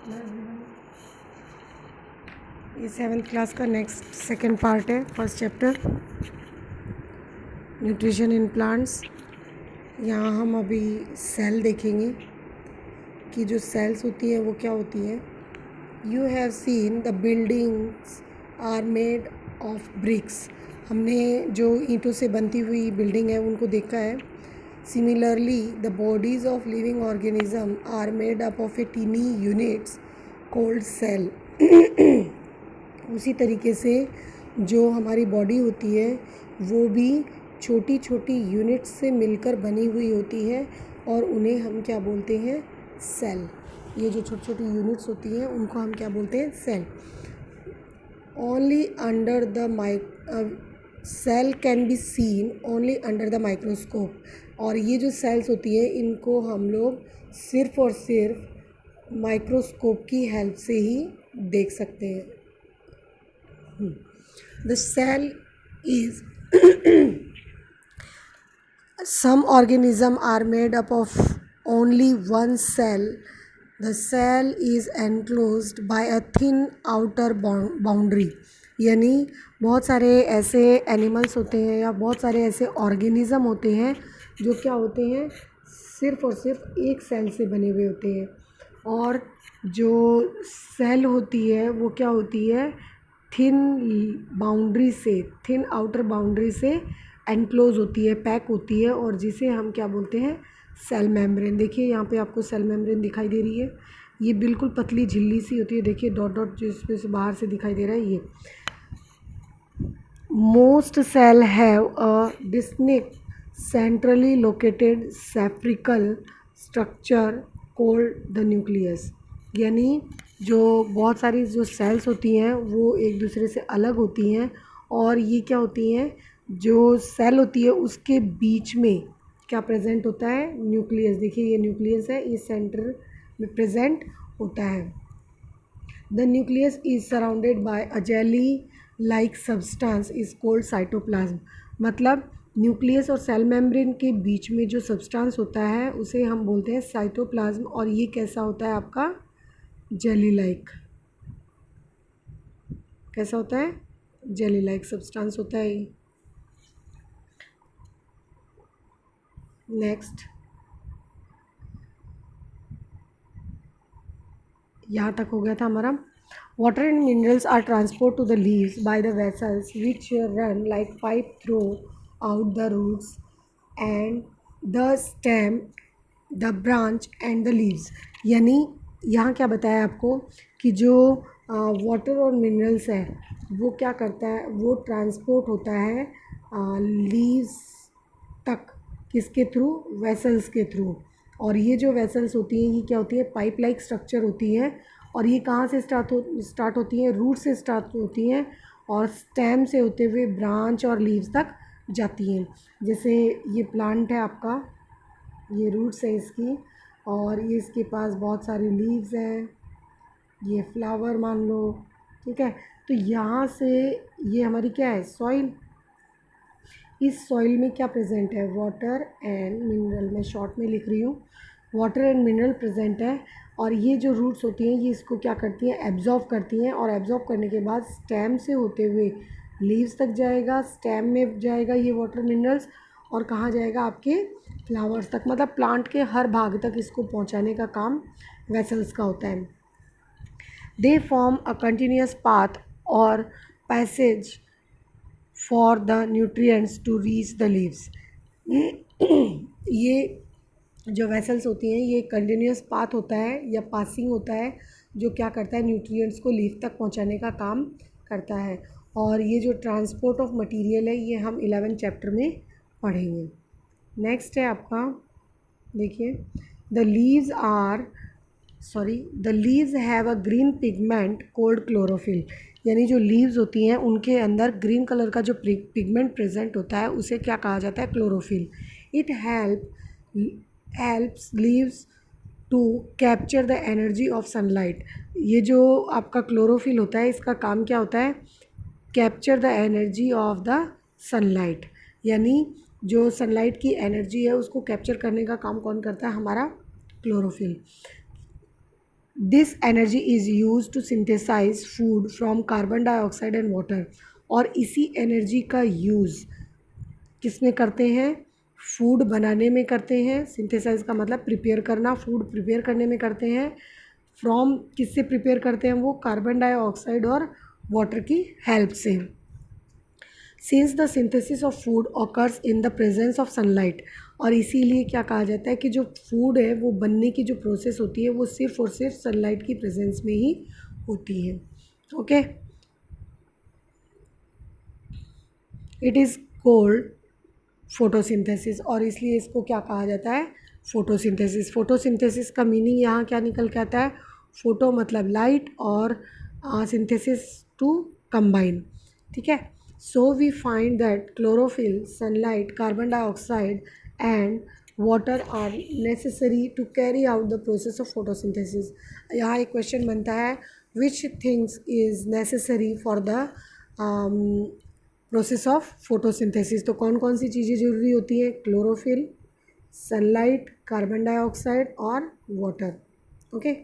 ये 7th class का next second part है, first chapter nutrition in plants. यहाँ हम अभी सेल देखेंगे कि जो सेल्स होती हैं वो क्या होती हैं। You have seen the buildings are made of bricks. हमने जो ईंटों से बनती हुई बिल्डिंग है उनको देखा है। Similarly the bodies of living organism are made up of a tiny units called cell. उसी तरीके से जो हमारी बॉडी होती है वो भी छोटी छोटी यूनिट्स से मिलकर बनी हुई होती है और उन्हें हम क्या बोलते हैं, सेल। ये जो छोटी छोटी यूनिट्स होती हैं उनको हम क्या बोलते हैं, cell. Only under the cell can be seen only under the microscope. और ये जो सेल्स होती हैं इनको हम लोग सिर्फ और सिर्फ माइक्रोस्कोप की हेल्प से ही देख सकते हैं। The cell is some organisms are made up of only one cell. The cell is enclosed by a thin outer boundary. यानी बहुत सारे ऐसे एनिमल्स होते हैं या बहुत सारे ऐसे ऑर्गेनिज़म होते हैं जो क्या होते हैं, सिर्फ़ और सिर्फ एक सेल से बने हुए होते हैं। और जो सेल होती है वो क्या होती है, थिन बाउंड्री से, थिन आउटर बाउंड्री से एनक्लोज होती है, पैक होती है, और जिसे हम क्या बोलते हैं, सेल मेम्ब्रेन। देखिए यहाँ पे आपको सेल मेम्ब्रेन दिखाई दे रही है। ये बिल्कुल पतली झिल्ली सी होती है, देखिए डॉट डॉट जिसमें से बाहर से दिखाई दे रहा है। ये most cell have a distinct centrally located spherical structure called the nucleus. यानी जो बहुत सारी जो सेल्स होती हैं वो एक दूसरे से अलग होती हैं, और ये क्या होती हैं, जो सेल होती है उसके बीच में क्या प्रेजेंट होता है, न्यूक्लियस। देखिए ये न्यूक्लियस है, ये सेंटर में प्रेजेंट होता है। The nucleus is surrounded by a jelly like substance is called cytoplasm. मतलब न्यूक्लियस और सेल मेम्ब्रेन के बीच में जो सब्सटेंस होता है उसे हम बोलते हैं साइटोप्लाज्म। और ये कैसा होता है आपका, जेली लाइक। कैसा होता है, जेली लाइक सब्सटेंस होता है ये। नेक्स्ट, यहाँ तक हो गया था हमारा। Water and minerals are transport to the leaves by the vessels which run like pipe throughout the roots and the stem, the branch and the leaves. यानी यहाँ क्या बताया आपको कि जो वाटर और मिनरल्स है वो क्या करता है, वो ट्रांसपोर्ट होता है लीव्स तक। किसके थ्रू, वेसल्स के थ्रू। और ये जो वेसल्स होती हैं ये क्या होती है, पाइप लाइक स्ट्रक्चर होती है। और ये कहाँ से स्टार्ट होती हैं, रूट से स्टार्ट होती हैं और स्टेम से होते हुए ब्रांच और लीव्स तक जाती हैं। जैसे ये प्लांट है आपका, ये रूट्स है इसकी, और ये इसके पास बहुत सारी लीव्स हैं, ये फ्लावर मान लो, ठीक है। तो यहाँ से ये हमारी क्या है, सॉइल। इस सॉइल में क्या प्रेजेंट है, वाटर एंड मिनरल। मैं शॉर्ट में लिख रही हूँ, वाटर एंड मिनरल प्रेजेंट है। और ये जो रूट्स होती हैं ये इसको क्या करती हैं, एब्जॉर्व करती हैं, और एब्जॉर्व करने के बाद स्टेम से होते हुए लीव्स तक जाएगा, स्टेम में जाएगा ये वाटर मिनरल्स, और कहाँ जाएगा, आपके फ्लावर्स तक। मतलब प्लांट के हर भाग तक इसको पहुँचाने का काम वेसल्स का होता है। They form a continuous path और passage for the nutrients to reach the leaves. ये जो वेसल्स होती हैं ये कंटिन्यूस पाथ होता है या पासिंग होता है, जो क्या करता है, न्यूट्रिएंट्स को लीफ तक पहुंचाने का काम करता है। और ये जो ट्रांसपोर्ट ऑफ मटेरियल है ये हम 11th चैप्टर में पढ़ेंगे। नेक्स्ट है आपका, देखिए, the leaves have a green pigment cold chlorophyll. यानी जो लीव्स होती हैं उनके अंदर ग्रीन कलर का जो पिगमेंट प्रेजेंट होता है उसे क्या कहा जाता है, chlorophyll. It helps leaves to capture the energy of sunlight. ये जो आपका क्लोरोफिल होता है इसका काम क्या होता है, capture the energy of the sunlight. यानी जो सनलाइट की एनर्जी है उसको कैप्चर करने का काम कौन करता है, हमारा chlorophyll. This energy is use to synthesise food from carbon dioxide and water. और इसी एनर्जी का यूज़ किस में करते हैं? फूड बनाने में करते हैं। सिंथेसाइज का मतलब प्रिपेयर करना, फूड प्रिपेयर करने में करते हैं। फ्रॉम किससे प्रिपेयर करते हैं? वो कार्बन डाइऑक्साइड और वाटर की हेल्प से। Since the synthesis of food occurs in the presence of sunlight. और इसीलिए क्या कहा जाता है कि जो फूड है वो बनने की जो प्रोसेस होती है वो सिर्फ और सिर्फ सनलाइट की प्रेजेंस में ही होती है। Okay, it is called photosynthesis. और इसलिए इसको क्या कहा जाता है? फोटोसिंथेसिस। फोटोसिंथेसिस का मीनिंग यहाँ क्या निकल के आता है? फोटो मतलब लाइट और सिंथेसिस टू कंबाइन। ठीक है। So we find that chlorophyll, sunlight, carbon dioxide and water are necessary to carry out the process of photosynthesis. यहाँ एक क्वेश्चन बनता है, which things is necessary for the process of photosynthesis. तो कौन कौन सी चीज़ें ज़रूरी होती हैं? क्लोरोफिल, सनलाइट, कार्बन डाइऑक्साइड और water. Okay,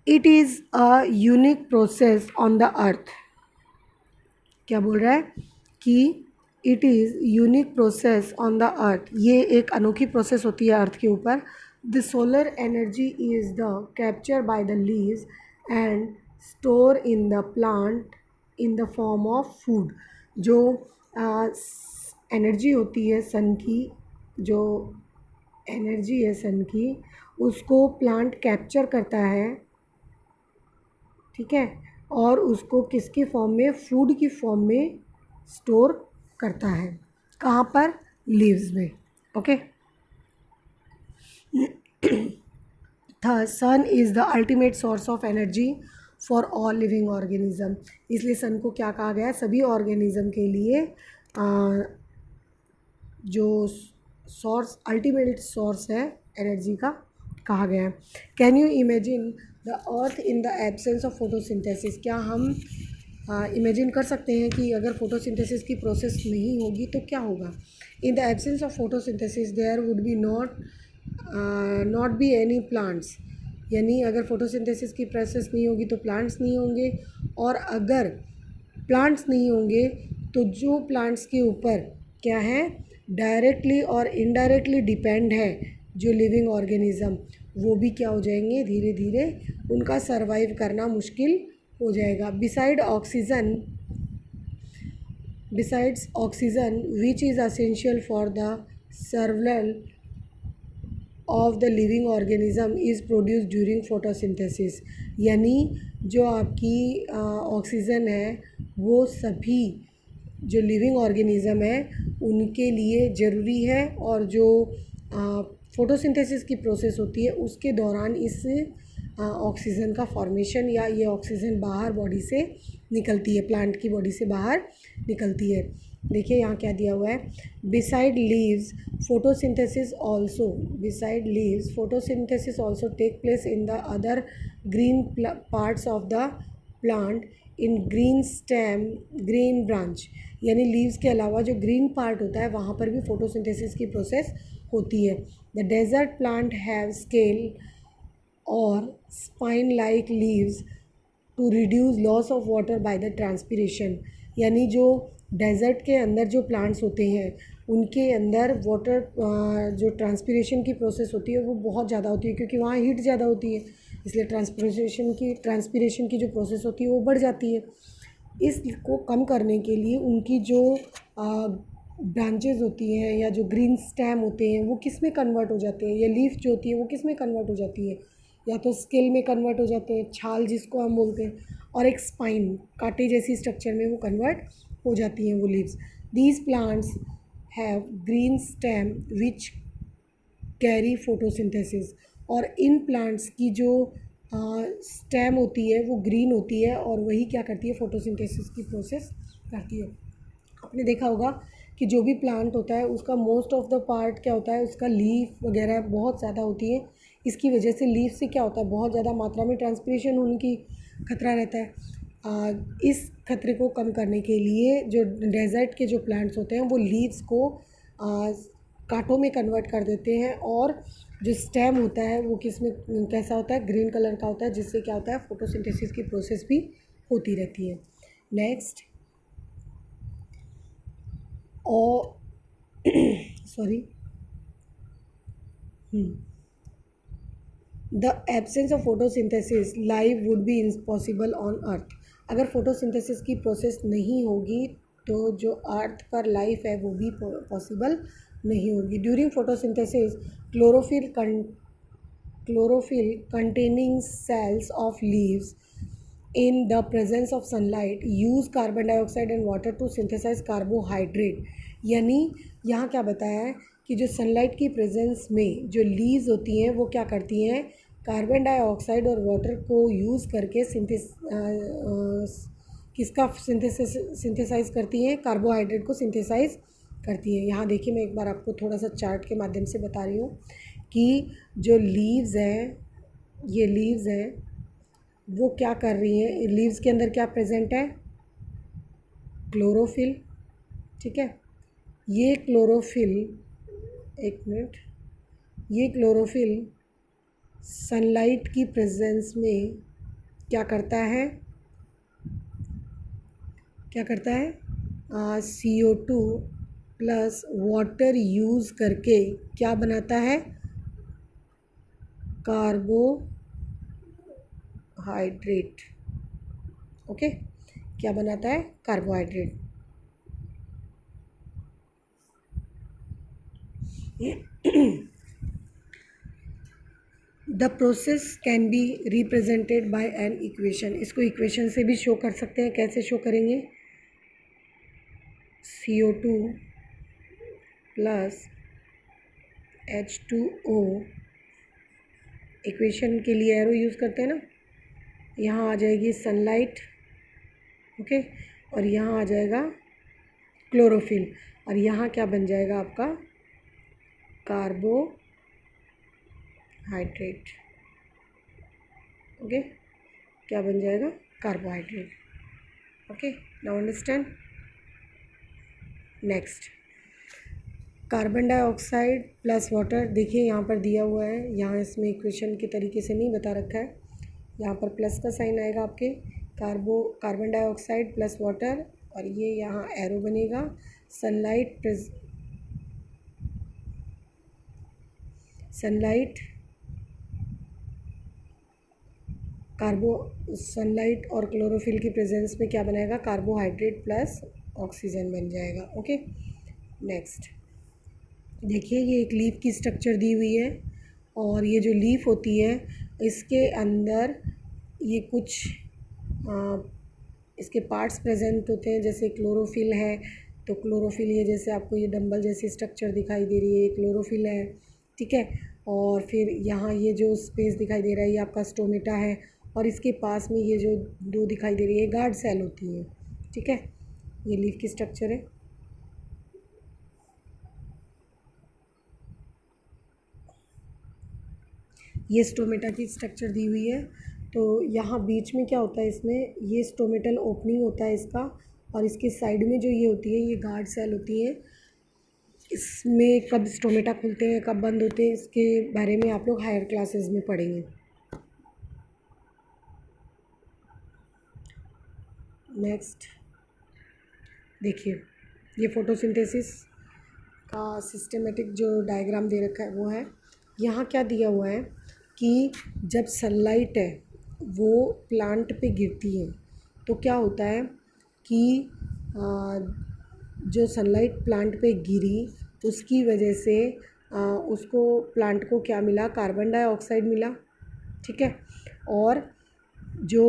it is a unique process on the earth. क्या बोल रहा है? कि it is unique process on the अर्थ। ये एक अनोखी प्रोसेस होती है अर्थ के ऊपर। The solar energy is the capture by the leaves and store in the plant in the form of food. जो एनर्जी होती है सन की, जो एनर्जी है सन की, उसको प्लांट कैप्चर करता है। ठीक है। और उसको किसकी फॉर्म में? फूड की फॉर्म में स्टोर करता है। कहाँ पर? लीव्स में। Okay. The sun is the ultimate source of energy for all living organism. इसलिए सन को क्या कहा गया है? सभी ऑर्गेनिज्म के लिए जो सोर्स, अल्टीमेट सोर्स है एनर्जी का, कहा गया है। Can you imagine the earth in the absence of photosynthesis. क्या हम इमेजिन कर सकते हैं कि अगर फोटोसिंथेसिस की प्रोसेस नहीं होगी तो क्या होगा? In the absence of photosynthesis there would be not be any plants. यानी अगर फोटोसिंथेसिस की प्रोसेस नहीं होगी तो प्लांट्स नहीं होंगे, और अगर प्लांट्स नहीं होंगे तो जो प्लांट्स के ऊपर क्या है, डायरेक्टली और इनडायरेक्टली डिपेंड है जो लिविंग ऑर्गेनिज्म, वो भी क्या हो जाएंगे? धीरे धीरे उनका सरवाइव करना मुश्किल हो जाएगा। Besides oxygen which is essential for the survival of the living organism is produce during photosynthesis. यानी जो आपकी ऑक्सीजन है वो सभी जो लिविंग ऑर्गेनिज्म है उनके लिए ज़रूरी है, और जो फोटोसिंथेसिस की प्रोसेस होती है उसके दौरान इस ऑक्सीजन का फॉर्मेशन, या ये ऑक्सीजन बाहर बॉडी से निकलती है, प्लांट की बॉडी से बाहर निकलती है। देखिए यहाँ क्या दिया हुआ है, beside leaves photosynthesis also take place in the other green parts of the plant in green stem, green branch. यानी लीव्स के अलावा जो ग्रीन पार्ट होता है वहाँ पर भी फोटोसिंथेसिस की प्रोसेस होती है। The desert plant have scale और spine like leaves to reduce loss of water by the transpiration. यानी जो डेजर्ट के अंदर जो प्लांट्स होते हैं उनके अंदर वाटर जो ट्रांसपीरेशन की प्रोसेस होती है वो बहुत ज़्यादा होती है, क्योंकि वहाँ हीट ज़्यादा होती है, इसलिए ट्रांसपीरेशन की जो प्रोसेस होती है वो बढ़ जाती है। इसको कम करने के लिए उनकी जो ब्रांचेस होती हैं या जो ग्रीन स्टेम होते हैं वो किस में कन्वर्ट हो जाते हैं, या लीफ जो होती है वो किस में कन्वर्ट हो जाती है? या तो स्केल में कन्वर्ट हो जाते हैं, छाल जिसको हम बोलते हैं, और एक स्पाइन, कांटे जैसी स्ट्रक्चर में वो कन्वर्ट हो जाती हैं वो leaves. These plants have green stem which carry photosynthesis. और इन प्लांट्स की जो स्टेम होती है वो ग्रीन होती है और वही क्या करती है? फोटोसिंथेसिस की प्रोसेस करती है। आपने देखा होगा कि जो भी प्लांट होता है उसका मोस्ट ऑफ द पार्ट क्या होता है, उसका लीफ वगैरह बहुत ज़्यादा होती है। इसकी वजह से लीफ से क्या होता है, बहुत ज़्यादा मात्रा में ट्रांसपीरेशन होने की खतरा रहता है। इस खतरे को कम करने के लिए जो डेजर्ट के जो प्लांट्स होते हैं वो लीव्स को कांटों में कन्वर्ट कर देते हैं, और जो स्टेम होता है वो किस में कैसा होता है, ग्रीन कलर का होता है, जिससे क्या होता है, फोटोसिंथेसिस की प्रोसेस भी होती रहती है। नेक्स्ट, और sorry, the absence of photosynthesis life would be impossible on earth. अगर फोटोसिंथेसिस की प्रोसेस नहीं होगी तो जो अर्थ पर लाइफ है वो भी पॉसिबल नहीं होगी। During photosynthesis chlorophyll containing cells of leaves in the presence of sunlight use carbon dioxide and water to synthesize carbohydrate। यानी यहाँ क्या बताया है कि जो सनलाइट की प्रेजेंस में जो लीव्स होती हैं वो क्या करती हैं, कार्बन डाइऑक्साइड और वाटर को यूज़ करके किसका सिंथेसाइज करती हैं, कार्बोहाइड्रेट को सिंथेसाइज करती है। यहाँ देखिए, मैं एक बार आपको थोड़ा सा चार्ट के माध्यम से बता रही हूँ कि जो लीव्स हैं, ये लीव्स हैं, वो क्या कर रही हैं, लीव्स के अंदर क्या प्रेजेंट है, क्लोरोफिल। ठीक है, ये क्लोरोफिल, एक मिनट, ये क्लोरोफिल सनलाइट की प्रेजेंस में क्या करता है, CO2 प्लस वाटर यूज़ करके क्या बनाता है, कार्बोहाइड्रेट। ओके, क्या बनाता है, carbohydrate. The process can be represented by an equation. इसको इक्वेशन से भी शो कर सकते हैं। कैसे शो करेंगे, CO2 प्लस H2O, इक्वेशन के लिए एरो यूज़ करते हैं ना, यहाँ आ जाएगी सनलाइट, ओके, और यहाँ आ जाएगा क्लोरोफिल, और यहाँ क्या बन जाएगा आपका, कार्बोहाइड्रेट। ओके, क्या बन जाएगा, carbohydrate. Okay, now understand. Next, carbon dioxide plus water. देखिए यहाँ पर दिया हुआ है, यहाँ इसमें इक्वेशन के तरीके से नहीं बता रखा है, यहाँ पर प्लस का साइन आएगा आपके, कार्बन डाइऑक्साइड प्लस वाटर, और ये यहाँ एरो बनेगा, सनलाइट सनलाइट और क्लोरोफिल की प्रेजेंस में क्या बनाएगा, कार्बोहाइड्रेट प्लस ऑक्सीजन बन जाएगा। ओके, नेक्स्ट देखिए, ये एक लीफ की स्ट्रक्चर दी हुई है, और ये जो लीफ होती है इसके अंदर ये कुछ इसके पार्ट्स प्रेजेंट होते हैं, जैसे क्लोरोफिल है, तो क्लोरोफिल ये जैसे आपको ये डंबल जैसी स्ट्रक्चर दिखाई दे रही है, ये क्लोरोफिल है। ठीक है, और फिर यहाँ ये जो स्पेस दिखाई दे रहा है ये आपका स्टोमेटा है, और इसके पास में ये जो दो दिखाई दे रही है गार्ड सेल होती है। ठीक है, ये लीफ की स्ट्रक्चर है। ये स्टोमेटा की स्ट्रक्चर दी हुई है, तो यहाँ बीच में क्या होता है, इसमें ये स्टोमेटल ओपनिंग होता है इसका, और इसके साइड में जो ये होती है ये गार्ड सेल होती है। इसमें कब स्टोमेटा खुलते हैं, कब बंद होते हैं, इसके बारे में आप लोग हायर क्लासेस में पढ़ेंगे। नेक्स्ट देखिए, ये फोटोसिंथेसिस का सिस्टमेटिक जो डायग्राम दे रखा है वो है। यहाँ क्या दिया हुआ है कि जब सनलाइट है वो प्लांट पे गिरती है तो क्या होता है कि जो सनलाइट प्लांट पे गिरी उसकी वजह से उसको प्लांट को क्या मिला, कार्बन डाइऑक्साइड मिला। ठीक है, और जो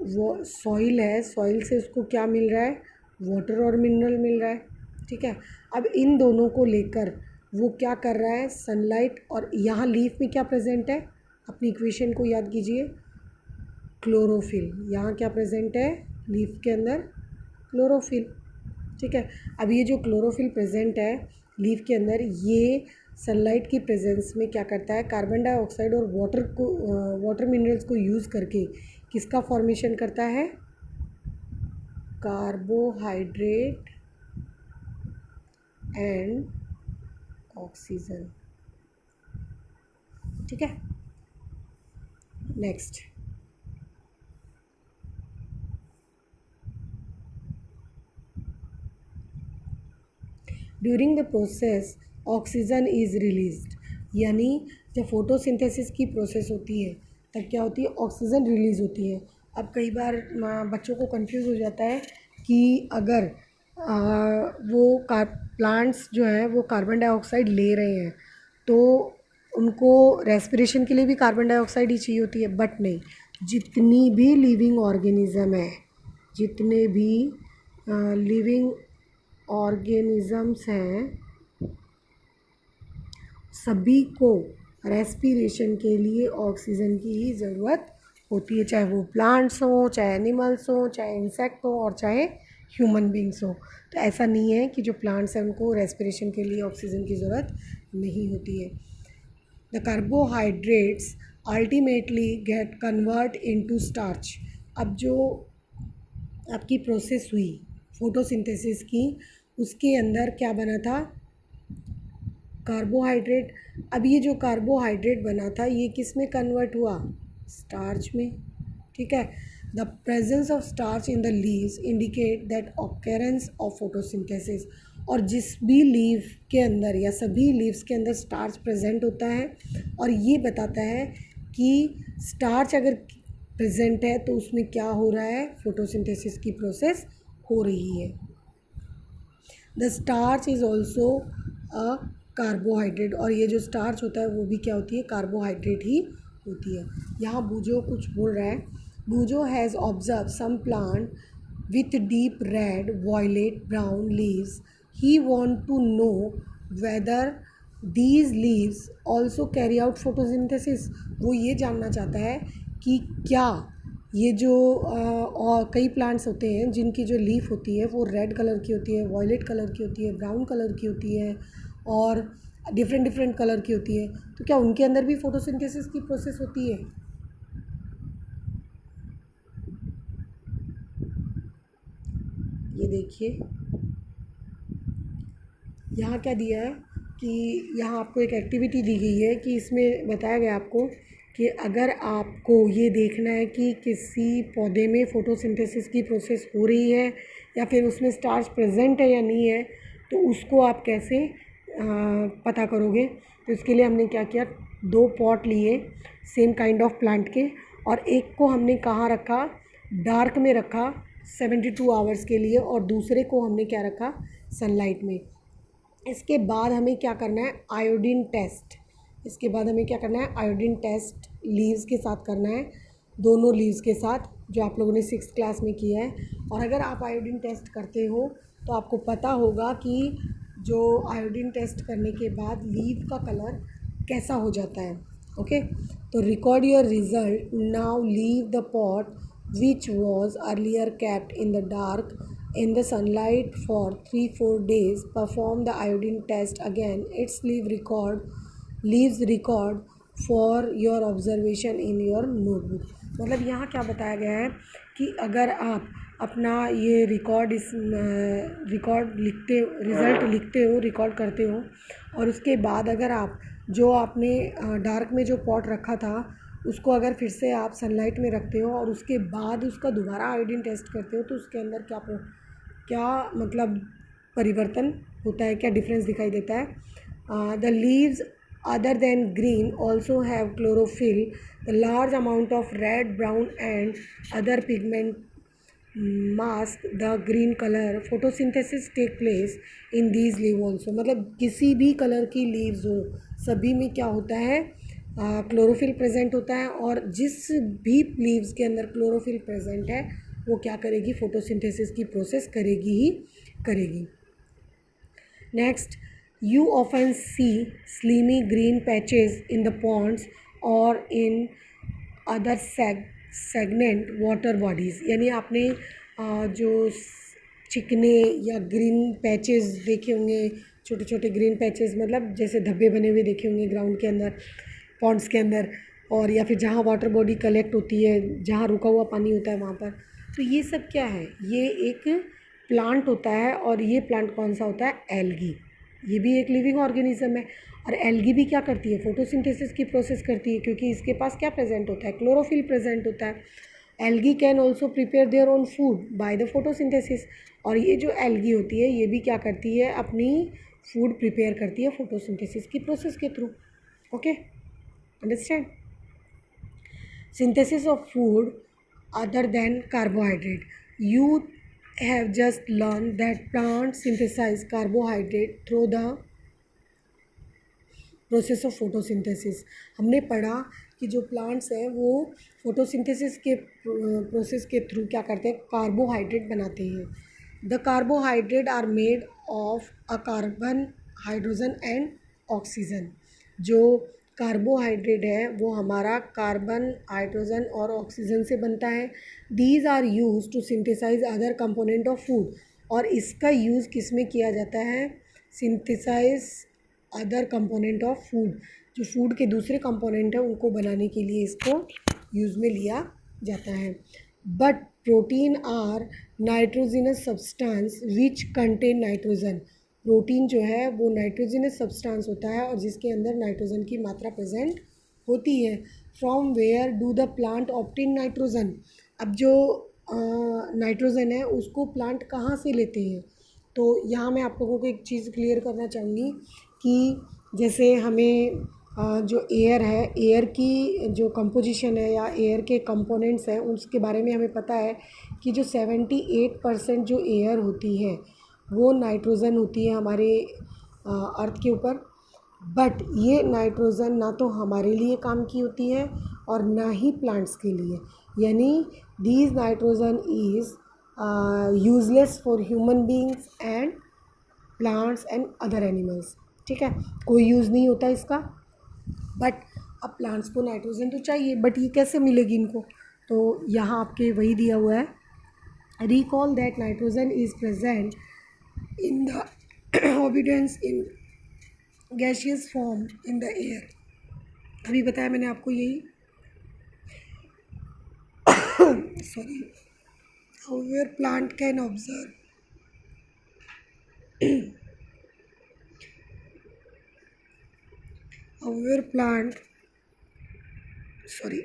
वो सॉइल है, सॉइल से उसको क्या मिल रहा है, वाटर और मिनरल मिल रहा है। ठीक है, अब इन दोनों को लेकर वो क्या कर रहा है, सनलाइट, और यहाँ लीफ में क्या प्रेजेंट है, अपनी इक्वेशन को याद कीजिए, क्लोरोफिल। यहाँ क्या प्रेजेंट है, लीफ के अंदर क्लोरोफिल। ठीक है, अब ये जो क्लोरोफिल प्रेजेंट है लीफ के अंदर, ये सनलाइट की प्रेजेंस में क्या करता है, कार्बन डाइऑक्साइड और वाटर मिनरल्स को यूज़ करके किसका फॉर्मेशन करता है, कार्बोहाइड्रेट एंड ऑक्सीजन। ठीक है, next. During the process oxygen is released, यानी जब फोटोसिंथेसिस की प्रोसेस होती है तब क्या होती है, ऑक्सीजन रिलीज़ होती है। अब कई बार बच्चों को कंफ्यूज हो जाता है कि अगर वो प्लांट्स जो हैं वो कार्बन डाइऑक्साइड ले रहे हैं तो उनको रेस्पिरेशन के लिए भी कार्बन डाइऑक्साइड ही चाहिए होती है, बट नहीं। जितनी भी लिविंग ऑर्गेनिज़म है, जितने भी लिविंग ऑर्गेनिज़म्स हैं, सभी को रेस्पिरेशन के लिए ऑक्सीजन की ही ज़रूरत होती है, चाहे वो प्लांट्स हों, चाहे एनिमल्स हों, चाहे इंसेक्ट हो और चाहे ह्यूमन बींग्स हो। तो ऐसा नहीं है कि जो प्लांट्स हैं उनको रेस्पिरेशन के लिए ऑक्सीजन की ज़रूरत नहीं होती है। The carbohydrates ultimately gate convert into starch. अब जो आपकी प्रोसेस हुई फोटोसिंथेसिस की, उसके अंदर क्या बना था, कार्बोहाइड्रेट। अब ये जो कार्बोहाइड्रेट बना था ये किस में कन्वर्ट हुआ, स्टार्च में। ठीक है, the presence of starch in the leaves indicate that occurrence of photosynthesis. और जिस भी लीव के अंदर या सभी लीव्स के अंदर स्टार्च प्रेजेंट होता है और ये बताता है कि स्टार्च अगर प्रेजेंट है तो उसमें क्या हो रहा है, फोटोसिंथेसिस की प्रोसेस हो रही है। The starch is also a carbohydrate, और ये जो स्टार्च होता है वो भी क्या होती है, कार्बोहाइड्रेट ही होती है। यहाँ बूजो कुछ बोल रहा है। Boojho has observe some plant with deep red, violet, brown leaves. He want to know whether these leaves also carry out photosynthesis. वो ये जानना चाहता है कि क्या ये जो और कई प्लांट्स होते हैं जिनकी जो लीफ होती है वो रेड कलर की होती है, वॉयलेट कलर की होती है, ब्राउन कलर की होती है और डिफरेंट डिफरेंट कलर की होती है, तो क्या उनके अंदर भी फोटोसिंथेसिस की प्रोसेस होती है। ये देखिए यहाँ क्या दिया है कि यहाँ आपको एक एक्टिविटी दी गई है कि इसमें बताया गया आपको कि अगर आपको ये देखना है कि किसी पौधे में फ़ोटोसिंथेसिस की प्रोसेस हो रही है या फिर उसमें स्टार्च प्रेजेंट है या नहीं है, तो उसको आप कैसे पता करोगे। तो इसके लिए हमने क्या किया, 2 पॉट लिए सेम काइंड ऑफ प्लांट के, और एक को हमने कहाँ रखा, डार्क में रखा 72 आवर्स के लिए, और दूसरे को हमने क्या रखा, सनलाइट में। इसके बाद हमें क्या करना है, आयोडीन टेस्ट। इसके बाद हमें क्या करना है, आयोडीन टेस्ट लीव्स के साथ करना है, दोनों लीव्स के साथ, जो आप लोगों ने 6th क्लास में किया है। और अगर आप आयोडीन टेस्ट करते हो तो आपको पता होगा कि जो आयोडीन टेस्ट करने के बाद लीव का कलर कैसा हो जाता है। ओके, तो record your result now, leave the pot which was earlier kept in the dark in the sunlight for 3-4 days. Perform the iodine test again. Its leaves record for your observation in your notebook. मतलब यहाँ क्या बताया गया है कि अगर आप अपना ये रिकॉर्ड लिखते हो, रिज़ल्ट लिखते हो, रिकॉर्ड करते हो, और उसके बाद अगर आप जो आपने डार्क में जो पॉट रखा था उसको अगर फिर से आप सनलाइट में रखते हो और उसके बाद उसका दोबारा आयोडीन टेस्ट करते हो तो उसके अंदर क्या मतलब परिवर्तन होता है, क्या डिफरेंस दिखाई देता है। The leaves other than green also have chlorophyll, the large amount of red, brown and other pigment mask the green colour. Photosynthesis take place in these leave also. मतलब किसी भी कलर की लीव्स हो, सभी में क्या होता है, क्लोरोफिल प्रेजेंट होता है, और जिस भी लीव्स के अंदर क्लोरोफिल प्रेजेंट है वो क्या करेगी, फोटोसिंथेसिस की प्रोसेस करेगी ही करेगी। Next, you often see slimy green patches in the ponds और in other stagnant water bodies. यानी आपने जो चिकने या ग्रीन पैचेस देखे होंगे, छोटे छोटे ग्रीन पैचेस, मतलब जैसे धब्बे बने हुए देखे होंगे ग्राउंड के अंदर, पॉन्ड्स के अंदर, और या फिर जहाँ वाटर बॉडी कलेक्ट होती है, जहाँ रुका हुआ पानी होता है वहाँ पर, तो ये सब क्या है, ये एक प्लांट होता है और ये प्लांट कौन सा होता है, एल्गी। ये भी एक लिविंग ऑर्गेनिज्म है और एल्गी भी क्या करती है, फोटोसिंथेसिस की प्रोसेस करती है, क्योंकि इसके पास क्या प्रेजेंट होता है, क्लोरोफिल प्रेजेंट होता है। Algae can also prepare their own food by the photosynthesis. और ये जो एल्गी होती है ये भी क्या करती है, अपनी फूड प्रिपेयर करती है फोटोसिंथेसिस की प्रोसेस के through. Okay, understand. Synthesis of food other than carbohydrate. You have just learned that plants synthesize carbohydrate through the process of photosynthesis. हमने पढ़ा कि जो प्लांट्स हैं वो फोटोसिंथेसिस के प्रोसेस के थ्रू क्या करते हैं, कार्बोहाइड्रेट बनाते हैं। The carbohydrate are made of a carbon, hydrogen and oxygen. जो कार्बोहाइड्रेट है वो हमारा कार्बन, हाइड्रोजन और ऑक्सीजन से बनता है। These are use to synthesize other component of food. और इसका यूज़ किस में किया जाता है, synthesize other component of food. जो फूड के दूसरे कंपोनेंट हैं उनको बनाने के लिए इसको यूज़ में लिया जाता है। But protein are nitrogenous substance which contain nitrogen. Protein जो है वो नाइट्रोजिनस सब्सटेंस होता है और जिसके अंदर नाइट्रोजन की मात्रा प्रेजेंट होती है। From where do the plant obtain nitrogen. अब जो नाइट्रोजन है उसको प्लांट कहाँ से लेते हैं, तो यहाँ मैं आप लोगों को एक चीज़ क्लियर करना चाहूँगी कि जैसे हमें जो एयर है, एयर की जो कंपोजिशन है या एयर के कंपोनेंट्स हैं उसके बारे में हमें पता है कि जो 78% जो एयर होती है वो नाइट्रोजन होती है हमारे अर्थ के ऊपर। बट ये नाइट्रोजन ना तो हमारे लिए काम की होती है और ना ही प्लांट्स के लिए, यानी these nitrogen is useless for human beings and plants and other animals. ठीक है, कोई यूज़ नहीं होता इसका। बट अब प्लांट्स को नाइट्रोजन तो चाहिए, बट ये कैसे मिलेगी इनको, तो यहाँ आपके वही दिया हुआ है, recall that nitrogen is present in the abundance in gaseous form in the air. अभी बताया मैंने आपको यही, sorry. However plant can observe however plant, sorry,